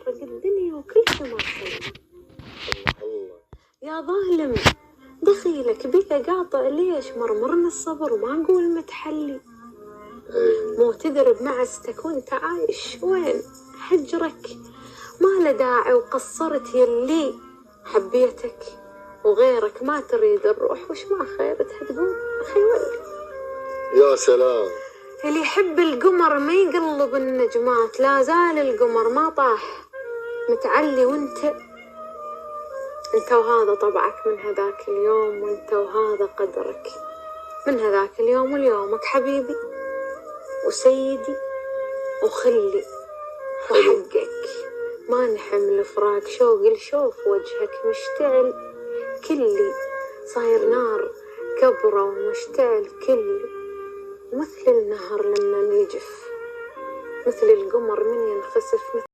تحرق الدنيا وكل شي ما تسوى. الله يا ظالم دخيلك بيك قاطع ليش؟ مرمرنا الصبر وما نقول متحلي. مو تدرب معزتك وانت عايش وين حجرك؟ ما له داعي وقصرت يلي حبيتك وغيرك ما تريد الروح، وش ما خيرتها تقول أخي ولي. يا سلام. اللي يحب القمر ما يقلب النجمات، لا زال القمر ما طاح متعلي، وانت وهذا طبعك من هذاك اليوم، وانت وهذا قدرك من هذاك اليوم وليومك حبيبي وسيدي وخلي وحقك. ما نحمل فراق شوق لشوف وجهك مشتعل كلي، صاير نار كبرة ومشتعل كلي، مثل النهر لما يجف، مثل القمر من ينخسف.